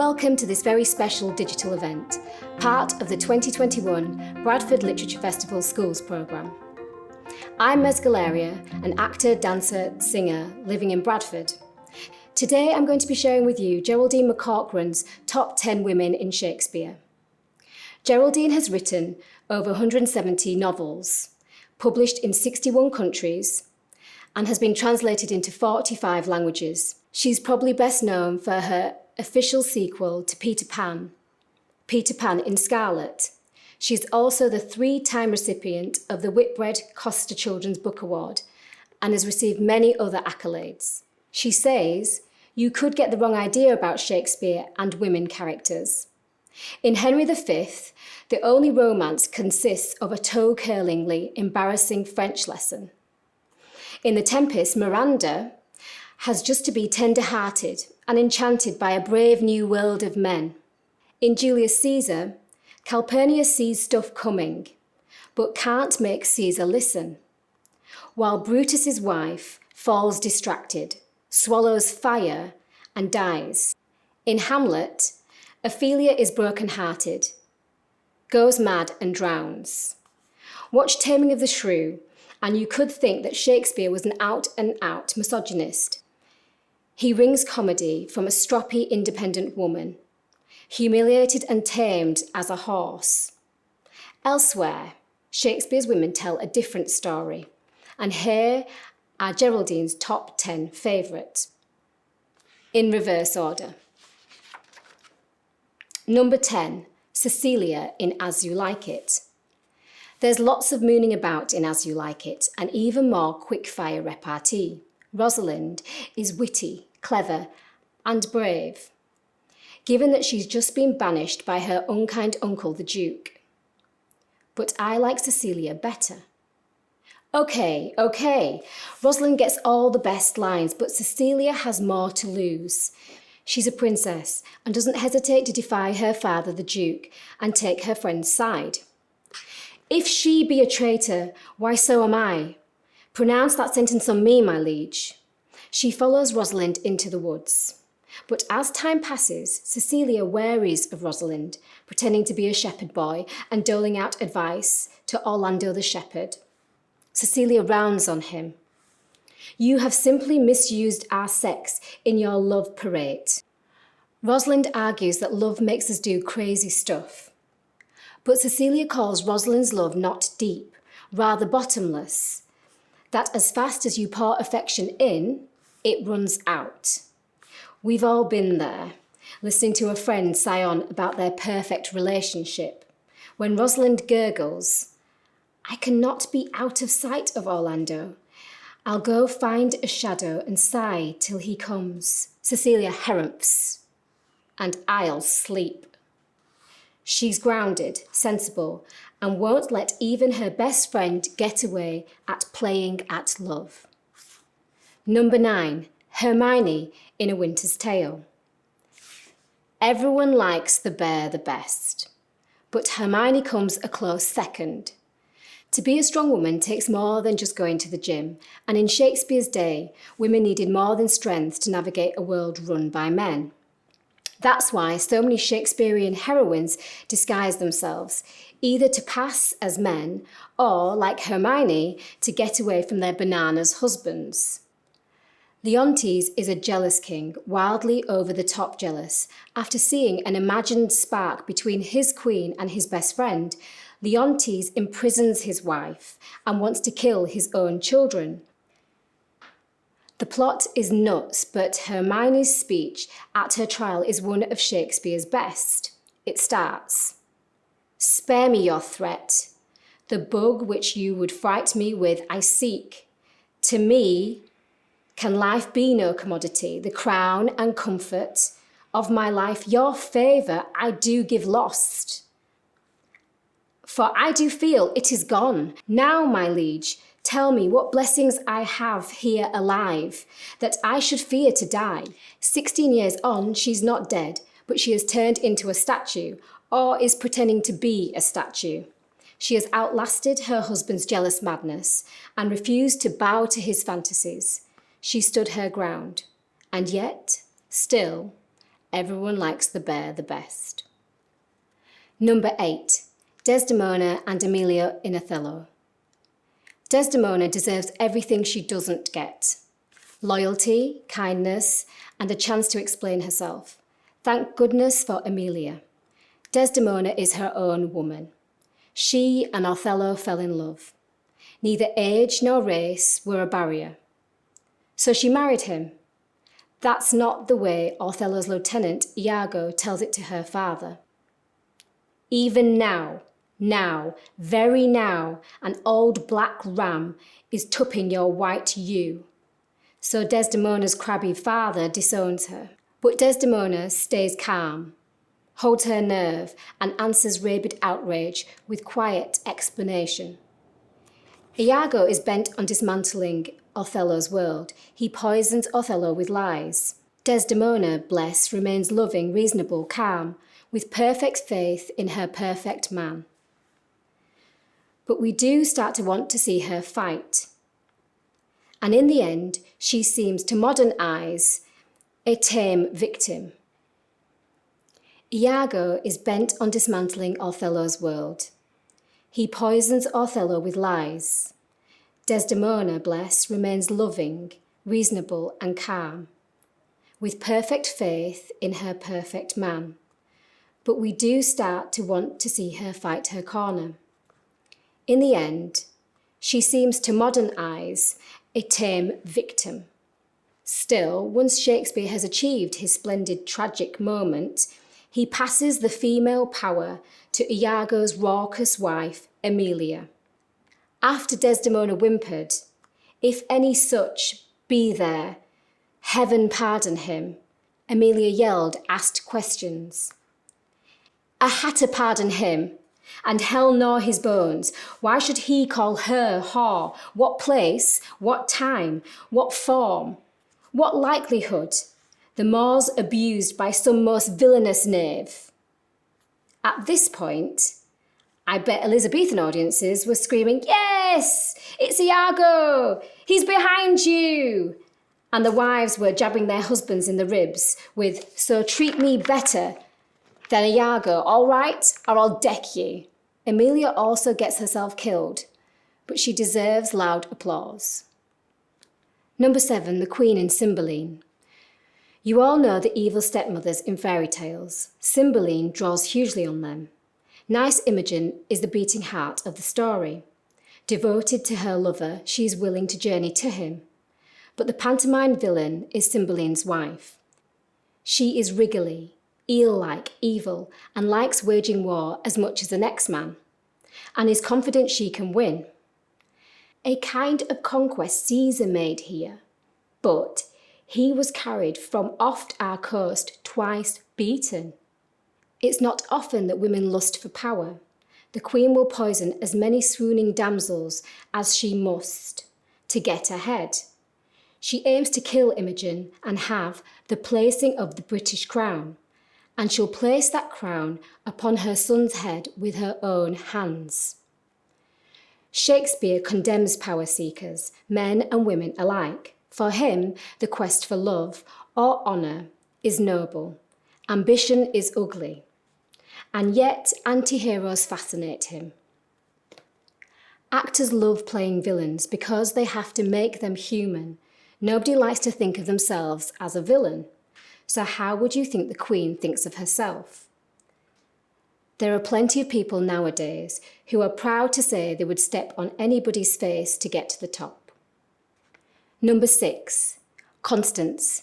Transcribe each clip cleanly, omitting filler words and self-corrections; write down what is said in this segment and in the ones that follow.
Welcome to this very special digital event, part of the 2021 Bradford Literature Festival Schools programme. I'm Mez Galaria, an actor, dancer, singer living in Bradford. Today I'm going to be sharing with you Geraldine McCaughrean's top 10 women in Shakespeare. Geraldine has written over 170 novels, published in 61 countries, and has been translated into 45 languages. She's probably best known for her official sequel to Peter Pan in Scarlet. She's also the 3-time recipient of the Whitbread Costa Children's Book Award and has received many other accolades. She says, "You could get the wrong idea about Shakespeare and women characters. In Henry V, the only romance consists of a toe-curlingly embarrassing French lesson. In The Tempest, Miranda has just to be tender-hearted and enchanted by a brave new world of men. In Julius Caesar, Calpurnia sees stuff coming, but can't make Caesar listen, while Brutus's wife falls distracted, swallows fire, and dies. In Hamlet, Ophelia is broken-hearted, goes mad and drowns. Watch Taming of the Shrew, and you could think that Shakespeare was an out-and-out misogynist. He wrings comedy from a stroppy, independent woman, humiliated and tamed as a horse. Elsewhere, Shakespeare's women tell a different story, and here are Geraldine's top 10 favourite. In reverse order. Number 10, Cecilia in As You Like It. There's lots of mooning about in As You Like It, and even more quick-fire repartee. Rosalind is witty, clever, and brave, given that she's just been banished by her unkind uncle, the Duke. But I like Cecilia better. Okay, Rosalind gets all the best lines, but Cecilia has more to lose. She's a princess and doesn't hesitate to defy her father, the Duke, and take her friend's side. If she be a traitor, why so am I. Pronounce that sentence on me, my liege. She follows Rosalind into the woods. But as time passes, Cecilia wearies of Rosalind, pretending to be a shepherd boy and doling out advice to Orlando the shepherd. Cecilia rounds on him. You have simply misused our sex in your love parade. Rosalind argues that love makes us do crazy stuff. But Cecilia calls Rosalind's love not deep, rather bottomless, that as fast as you pour affection in, it runs out. We've all been there, listening to a friend sigh on about their perfect relationship, when Rosalind gurgles, I cannot be out of sight of Orlando. I'll go find a shadow and sigh till he comes. Cecilia harumphs, and I'll sleep. She's grounded, sensible, and won't let even her best friend get away at playing at love. Number 9, Hermione in A Winter's Tale. Everyone likes the bear the best, but Hermione comes a close second. To be a strong woman takes more than just going to the gym, and in Shakespeare's day, women needed more than strength to navigate a world run by men. That's why so many Shakespearean heroines disguise themselves, either to pass as men or, like Hermione, to get away from their bananas husbands. Leontes is a jealous king, wildly over-the-top jealous. After seeing an imagined spark between his queen and his best friend, Leontes imprisons his wife and wants to kill his own children. The plot is nuts, but Hermione's speech at her trial is one of Shakespeare's best. It starts, Spare me your threat. The bug which you would fright me with I seek. To me, can life be no commodity? The crown and comfort of my life, your favour I do give lost. For I do feel it is gone. Now, my liege, tell me what blessings I have here alive, that I should fear to die. 16 years on, she's not dead, but she has turned into a statue, or is pretending to be a statue. She has outlasted her husband's jealous madness and refused to bow to his fantasies. She stood her ground, and yet, still, Everyone likes the bear the best. Number 8. Desdemona and Emilia in Othello. Desdemona deserves everything she doesn't get. Loyalty, kindness, and a chance to explain herself. Thank goodness for Emilia. Desdemona is her own woman. She and Othello fell in love. Neither age nor race were a barrier. So she married him. That's not the way Othello's lieutenant Iago tells it to her father. Even now, very now, an old black ram is tupping your white ewe. So Desdemona's crabby father disowns her. But Desdemona stays calm, holds her nerve, and answers rabid outrage with quiet explanation. Iago is bent on dismantling Othello's world. He poisons Othello with lies. Desdemona, bless, remains loving, reasonable, calm, with perfect faith in her perfect man. But we do start to want to see her fight. And in the end, she seems to modern eyes a tame victim. Iago is bent on dismantling Othello's world. He poisons Othello with lies. Desdemona, bless, remains loving, reasonable and calm, with perfect faith in her perfect man. But we do start to want to see her fight her corner. In the end, she seems to modern eyes a tame victim. Still, once Shakespeare has achieved his splendid tragic moment, he passes the female power to Iago's raucous wife, Emilia. After Desdemona whimpered, "If any such be there, heaven pardon him," Emilia yelled, asked questions. "I had to pardon him, and hell gnaw his bones. Why should he call her whore? What place? What time? What form? What likelihood? The more's abused by some most villainous knave." At this point, I bet Elizabethan audiences were screaming, "Yes, it's Iago! He's behind you!" And the wives were jabbing their husbands in the ribs with, "So treat me better than Iago, all right, or I'll deck you." Emilia also gets herself killed, but she deserves loud applause. Number 7, the Queen in Cymbeline. You all know the evil stepmothers in fairy tales. Cymbeline draws hugely on them. Nice Imogen is the beating heart of the story. Devoted to her lover, she is willing to journey to him. But the pantomime villain is Cymbeline's wife. She is wriggly, eel-like, evil, and likes waging war as much as the next man, and is confident she can win. A kind of conquest Caesar made here, but he was carried from oft our coast twice beaten. It's not often that women lust for power. The queen will poison as many swooning damsels as she must to get ahead. She aims to kill Imogen and have the placing of the British crown, and she'll place that crown upon her son's head with her own hands. Shakespeare condemns power seekers, men and women alike. For him, the quest for love or honour is noble. Ambition is ugly. And yet, anti-heroes fascinate him. Actors love playing villains because they have to make them human. Nobody likes to think of themselves as a villain. So how would you think the Queen thinks of herself? There are plenty of people nowadays who are proud to say they would step on anybody's face to get to the top. Number 6, Constance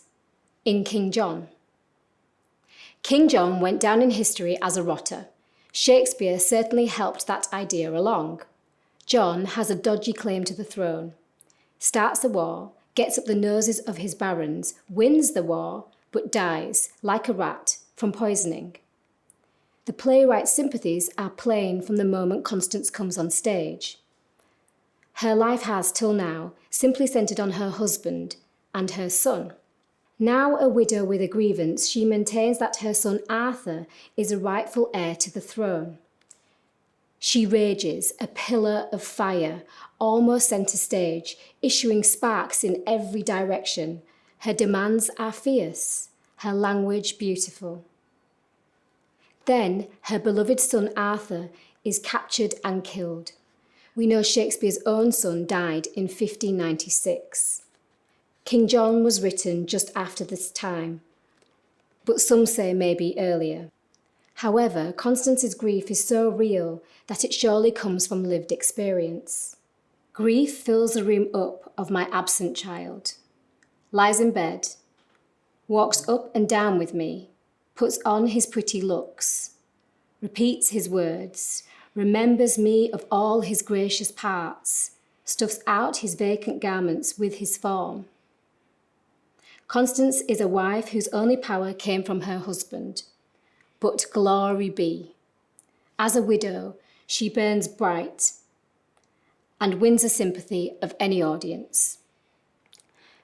in King John. King John went down in history as a rotter. Shakespeare certainly helped that idea along. John has a dodgy claim to the throne, starts a war, gets up the noses of his barons, wins the war, but dies, like a rat, from poisoning. The playwright's sympathies are plain from the moment Constance comes on stage. Her life has, till now, simply centred on her husband and her son. Now a widow with a grievance, she maintains that her son Arthur is a rightful heir to the throne. She rages, a pillar of fire, almost centre stage, issuing sparks in every direction. Her demands are fierce, her language beautiful. Then her beloved son Arthur is captured and killed. We know Shakespeare's own son died in 1596. King John was written just after this time, but some say maybe earlier. However, Constance's grief is so real that it surely comes from lived experience. Grief fills the room up of my absent child, lies in bed, walks up and down with me, puts on his pretty looks, repeats his words, remembers me of all his gracious parts, stuffs out his vacant garments with his form. Constance is a wife whose only power came from her husband, but glory be. As a widow, she burns bright and wins the sympathy of any audience.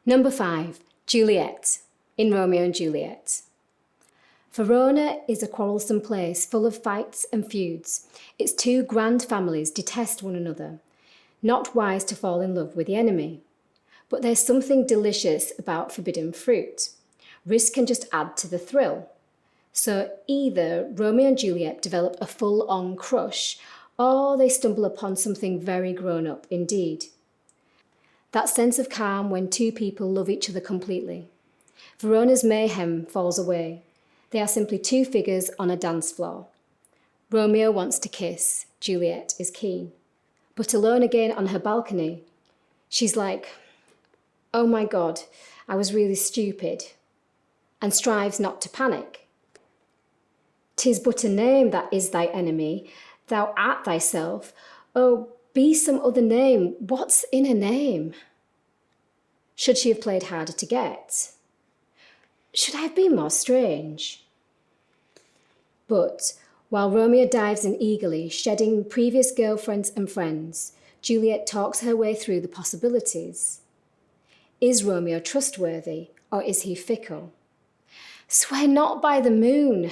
Number 5, Juliet, in Romeo and Juliet. Verona is a quarrelsome place full of fights and feuds. Its two grand families detest one another, not wise to fall in love with the enemy. But there's something delicious about forbidden fruit. Risk can just add to the thrill. So either Romeo and Juliet develop a full-on crush, or they stumble upon something very grown-up indeed. That sense of calm when two people love each other completely. Verona's mayhem falls away. They are simply two figures on a dance floor. Romeo wants to kiss, Juliet is keen. But alone again on her balcony, she's like, "Oh my God, I was really stupid," and strives not to panic. "'Tis but a name that is thy enemy, thou art thyself. Oh, be some other name, what's in a name?" Should she have played harder to get? Should I have been more strange? But while Romeo dives in eagerly, shedding previous girlfriends and friends, Juliet talks her way through the possibilities. Is Romeo trustworthy, or is he fickle? Swear not by the moon,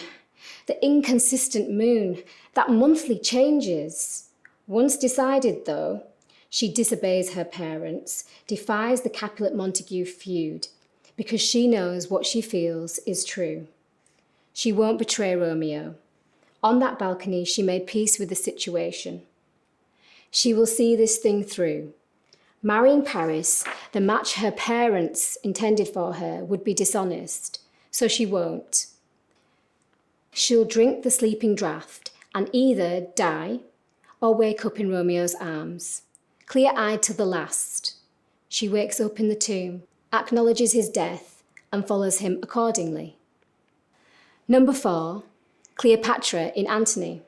the inconsistent moon, that monthly changes. Once decided, though, she disobeys her parents, defies the Capulet-Montague feud, because she knows what she feels is true. She won't betray Romeo. On that balcony, she made peace with the situation. She will see this thing through. Marrying Paris, the match her parents intended for her, would be dishonest, so she won't. She'll drink the sleeping draught and either die or wake up in Romeo's arms, clear-eyed to the last. She wakes up in the tomb, acknowledges his death, and follows him accordingly. Number 4, Cleopatra in Antony.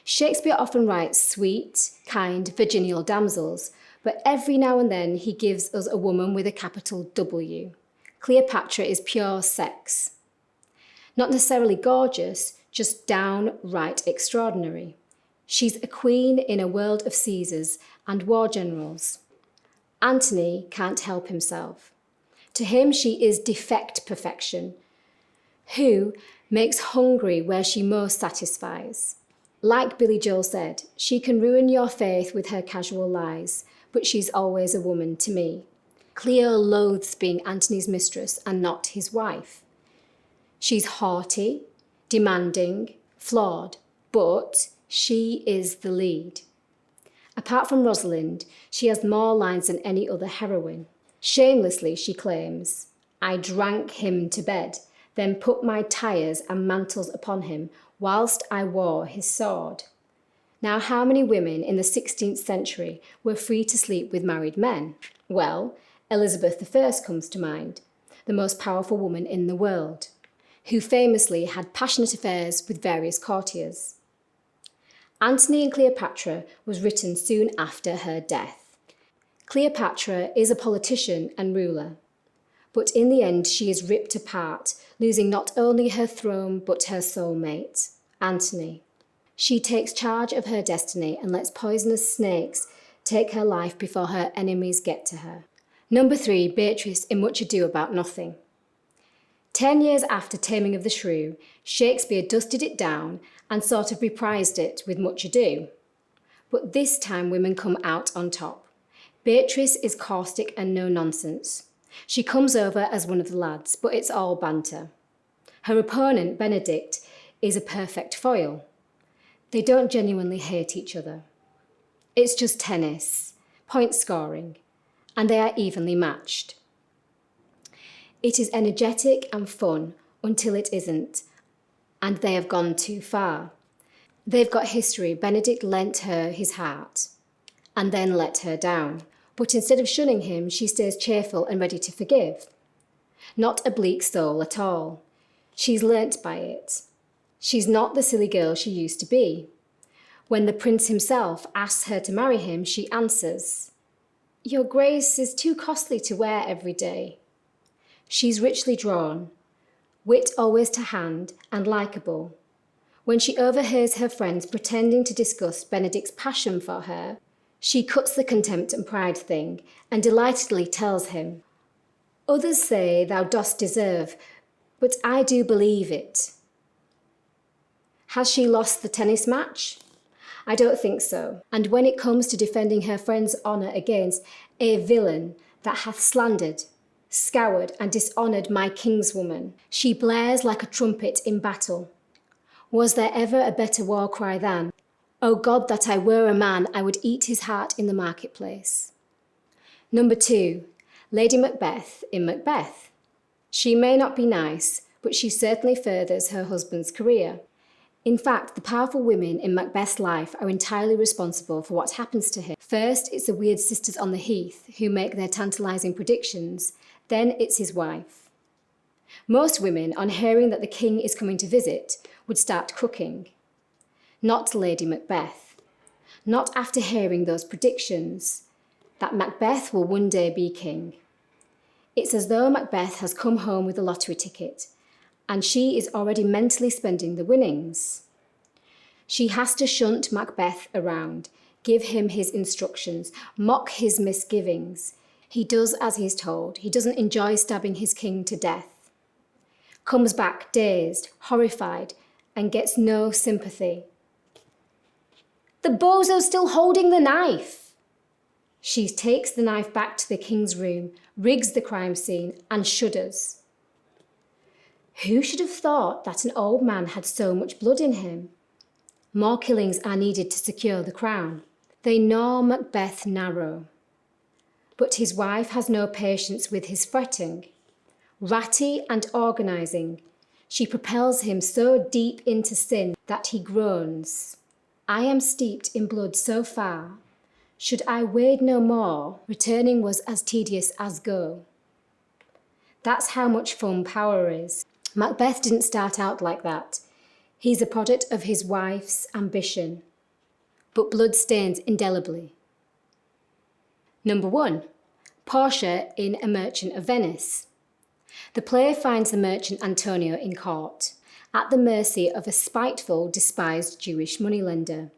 Shakespeare often writes sweet, kind, virginal damsels, but every now and then he gives us a woman with a capital W. Cleopatra is pure sex. Not necessarily gorgeous, just downright extraordinary. She's a queen in a world of Caesars and war generals. Antony can't help himself. To him, she is defect perfection, who makes hungry where she most satisfies. Like Billy Joel said, she can ruin your faith with her casual lies, but she's always a woman to me. Cleo loathes being Antony's mistress and not his wife. She's haughty, demanding, flawed, but she is the lead. Apart from Rosalind, she has more lines than any other heroine. Shamelessly, she claims, "I drank him to bed, then put my tires and mantles upon him, whilst I wore his sword." Now, how many women in the 16th century were free to sleep with married men? Well, Elizabeth I comes to mind, the most powerful woman in the world, who famously had passionate affairs with various courtiers. Antony and Cleopatra was written soon after her death. Cleopatra is a politician and ruler, but in the end she is ripped apart, losing not only her throne but her soulmate, Antony. She takes charge of her destiny and lets poisonous snakes take her life before her enemies get to her. Number 3, Beatrice in Much Ado About Nothing. 10 years after Taming of the Shrew, Shakespeare dusted it down and sort of reprised it with Much Ado. But this time women come out on top. Beatrice is caustic and no nonsense. She comes over as one of the lads, but it's all banter. Her opponent, Benedict, is a perfect foil. They don't genuinely hate each other. It's just tennis, point scoring, and they are evenly matched. It is energetic and fun until it isn't, and they have gone too far. They've got history. Benedict lent her his heart and then let her down. But instead of shunning him, she stays cheerful and ready to forgive. Not a bleak soul at all. She's learnt by it. She's not the silly girl she used to be. When the prince himself asks her to marry him, she answers, "Your grace is too costly to wear every day." She's richly drawn, wit always to hand, and likeable. When she overhears her friends pretending to discuss Benedict's passion for her, she cuts the contempt and pride thing and delightedly tells him, "Others say thou dost deserve, but I do believe it." Has she lost the tennis match? I don't think so. And when it comes to defending her friend's honour against a villain that hath slandered, scoured and dishonoured my kinswoman, she blares like a trumpet in battle. Was there ever a better war cry than, "O God, that I were a man, I would eat his heart in the marketplace"? Number 2, Lady Macbeth in Macbeth. She may not be nice, but she certainly furthers her husband's career. In fact, the powerful women in Macbeth's life are entirely responsible for what happens to him. First, it's the weird sisters on the heath who make their tantalising predictions. Then it's his wife. Most women, on hearing that the king is coming to visit, would start cooking. Not Lady Macbeth. Not after hearing those predictions, that Macbeth will one day be king. It's as though Macbeth has come home with a lottery ticket, and she is already mentally spending the winnings. She has to shunt Macbeth around, give him his instructions, mock his misgivings. He does as he's told. He doesn't enjoy stabbing his king to death. Comes back dazed, horrified, and gets no sympathy. "The bozo's still holding the knife." She takes the knife back to the king's room, rigs the crime scene, and shudders. Who should have thought that an old man had so much blood in him? More killings are needed to secure the crown. They gnaw Macbeth narrow. But his wife has no patience with his fretting. Ratty and organising, she propels him so deep into sin that he groans. "I am steeped in blood so far. Should I wade no more, returning was as tedious as go." That's how much fun power is. Macbeth didn't start out like that. He's a product of his wife's ambition. But blood stains indelibly. Number 1, Portia in A Merchant of Venice. The play finds the merchant Antonio in court, at the mercy of a spiteful, despised Jewish moneylender.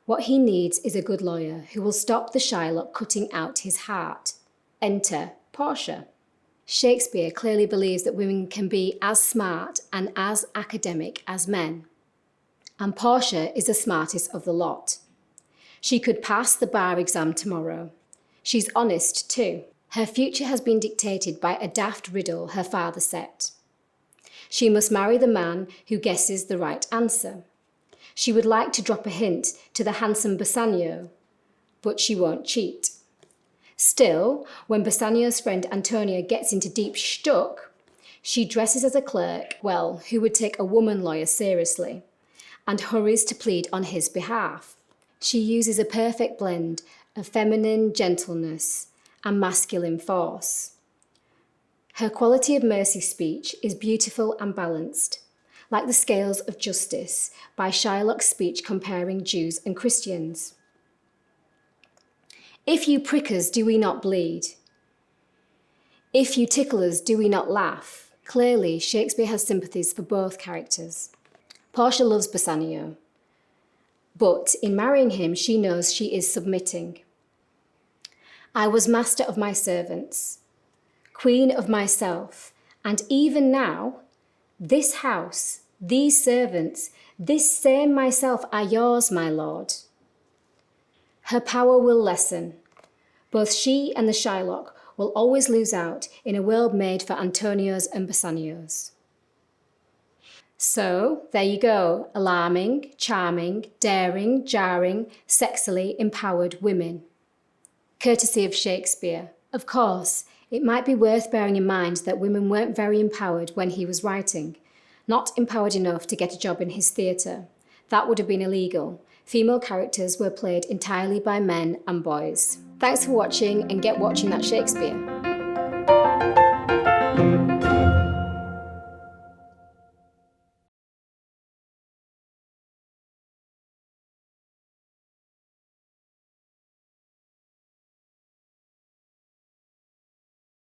What he needs is a good lawyer who will stop the Shylock cutting out his heart. Enter Portia. Shakespeare clearly believes that women can be as smart and as academic as men. And Portia is the smartest of the lot. She could pass the bar exam tomorrow. She's honest too. Her future has been dictated by a daft riddle her father set. She must marry the man who guesses the right answer. She would like to drop a hint to the handsome Bassanio, but she won't cheat. Still, when Bassanio's friend Antonia gets into deep shtuck, she dresses as a clerk, well, who would take a woman lawyer seriously, and hurries to plead on his behalf. She uses a perfect blend of feminine gentleness and masculine force. Her quality of mercy speech is beautiful and balanced, like the scales of justice by Shylock's speech comparing Jews and Christians. "If you prick us, do we not bleed? If you tickle us, do we not laugh?" Clearly, Shakespeare has sympathies for both characters. Portia loves Bassanio, but in marrying him, she knows she is submitting. "I was master of my servants, queen of myself, and even now, this house, these servants, this same myself are yours, my lord." Her power will lessen. Both she and the Shylock will always lose out in a world made for Antonios and Bassanios. So, there you go, alarming, charming, daring, jarring, sexily empowered women. Courtesy of Shakespeare. Of course, it might be worth bearing in mind that women weren't very empowered when he was writing. Not empowered enough to get a job in his theatre. That would have been illegal. Female characters were played entirely by men and boys. Thanks for watching, and get watching that Shakespeare.